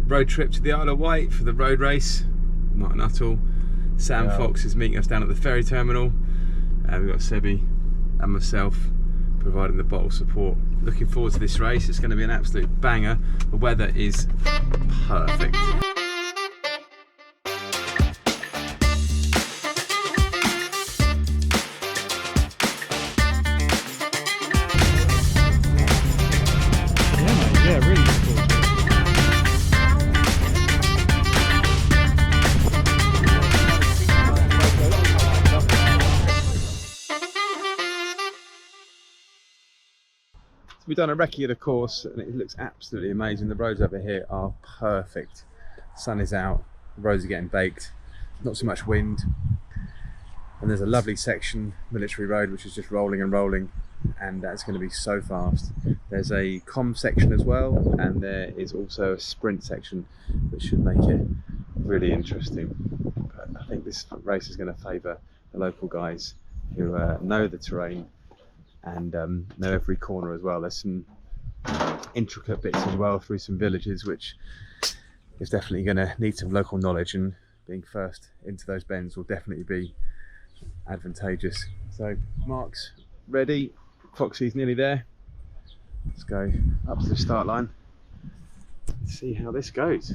road trip to the Isle of Wight for the road race. Mark Nuttall, Sam Fox is meeting us down at the ferry terminal. We've got Sebi and myself providing the bottle support. Looking forward to this race. It's going to be an absolute banger. The weather is perfect. Yeah, really cool. We've done a recce of the course and it looks absolutely amazing. The roads over here are perfect. Sun is out, the roads are getting baked, not so much wind. And there's a lovely section, Military Road, which is just rolling and rolling, and that's going to be so fast. There's a comm section as well, and there is also a sprint section, which should make it really interesting. But I think this race is going to favour the local guys who know the terrain and know every corner as well. There's some intricate bits as well through some villages, which is definitely going to need some local knowledge, and being first into those bends will definitely be advantageous. So Mark's ready, Foxy's nearly there. Let's go up to the start line and see how this goes.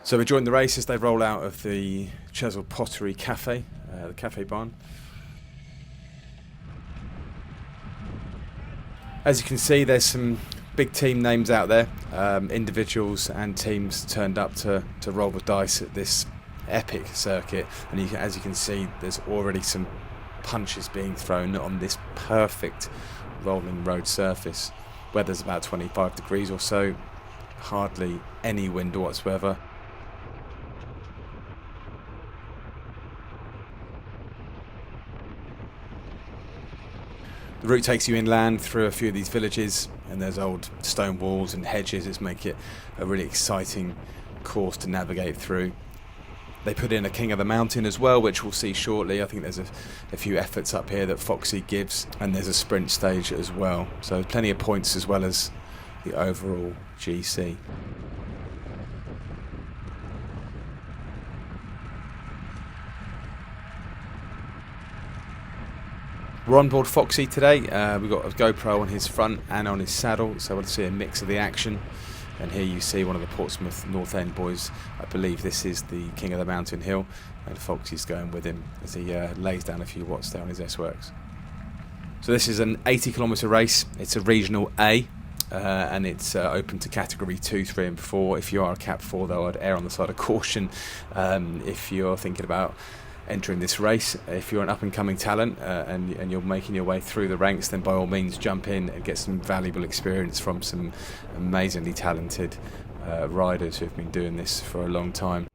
So we're joining the race as they roll out of the Chesil Pottery Cafe, the cafe barn. As you can see, there's some big team names out there. Individuals and teams turned up to roll the dice at this epic circuit. And as you can see, there's already some punches being thrown on this perfect rolling road surface. Weather's about 25 degrees or so, hardly any wind whatsoever. The route takes you inland through a few of these villages, and there's old stone walls and hedges that make it a really exciting course to navigate through. They put in a King of the Mountain as well, which we'll see shortly. I think there's a few efforts up here that Foxy gives, and there's a sprint stage as well. So plenty of points as well as the overall GC. We're on board Foxy today. We've got a GoPro on his front and on his saddle, so we'll see a mix of the action. And here you see one of the Portsmouth North End boys. I believe this is the King of the Mountain Hill, and Foxy's going with him as he lays down a few watts there on his S-Works. So this is an 80-kilometre race. It's a regional A, and it's open to category 2, 3 and 4. If you are a Cat 4 though, I'd err on the side of caution if you're thinking about entering this race. If you're an up-and-coming talent and you're making your way through the ranks, then by all means jump in and get some valuable experience from some amazingly talented riders who've been doing this for a long time.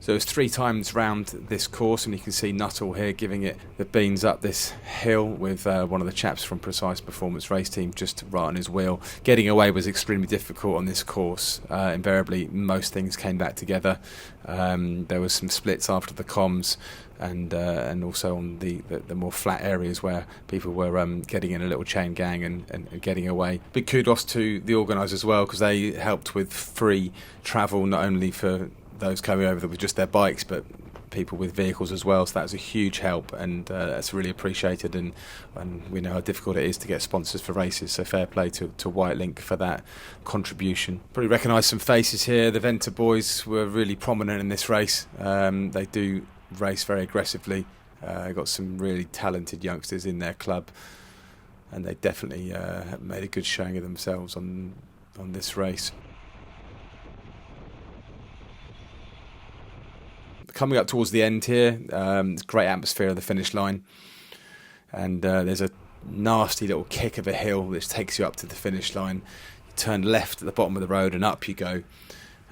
So it's 3 times round this course, and you can see Nuttall here giving it the beans up this hill with one of the chaps from Precise Performance Race Team just right on his wheel. Getting away was extremely difficult on this course. Invariably, most things came back together. There was some splits after the comms, and also on the more flat areas where people were getting in a little chain gang and getting away. Big kudos to the organisers as well, because they helped with free travel, not only for those coming over with just their bikes, but people with vehicles as well. So that's a huge help, and that's really appreciated, and we know how difficult it is to get sponsors for races, so fair play to Whitelink for that contribution. Probably recognise some faces here. The Venter boys were really prominent in this race. They do race very aggressively. Got some really talented youngsters in their club, and they definitely made a good showing of themselves on this race. Coming up towards the end here, it's a great atmosphere of the finish line, and there's a nasty little kick of a hill which takes you up to the finish line. You turn left at the bottom of the road and up you go,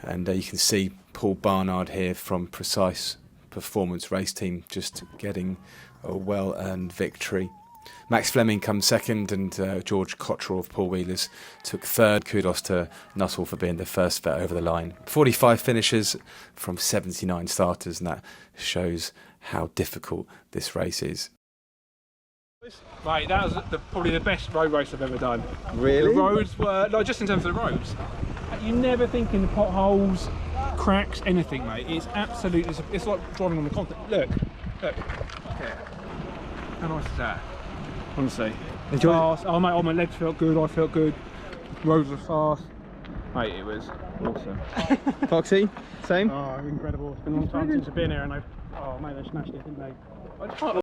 and you can see Paul Barnard here from Precise Performance Race Team just getting a well-earned victory. Max Fleming comes second, and George Cottrell of Paul Wheelers took third. Kudos to Nuttall for being the first vet over the line. 45 finishers from 79 starters, and that shows how difficult this race is. Right, that was probably the best road race I've ever done. Really? The roads were, like, just in terms of the roads, you never think in the potholes, cracks, anything, mate. It's absolutely, it's like driving on the continent. Look, yeah. How nice is that? Honestly. Fast. Oh, mate, my legs felt good, I felt good. Roads were fast. Mate, it was awesome. Foxy, same? Oh, incredible. It's been a long time since I've been here, and they smashed it, didn't they? I just can't.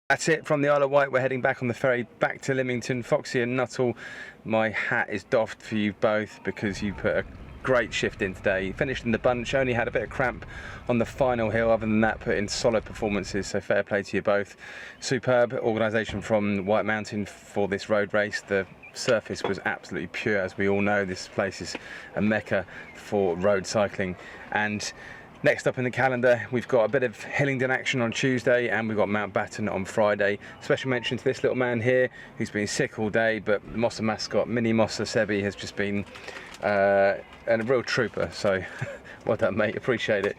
That's it from the Isle of Wight. We're heading back on the ferry back to Lymington. Foxy and Nuttall, my hat is doffed for you both because you put a great shift in today. You finished in the bunch, only had a bit of cramp on the final hill. Other than that, put in solid performances, so fair play to you both. Superb organisation from White Mountain for this road race. The surface was absolutely pure. As we all know, this place is a mecca for road cycling. And next up in the calendar, we've got a bit of Hillingdon action on Tuesday, and we've got Mountbatten on Friday. Special mention to this little man here, who's been sick all day, but the MOSSA mascot, Mini MOSSA Sebi, has just been a real trooper. So well done, mate, appreciate it.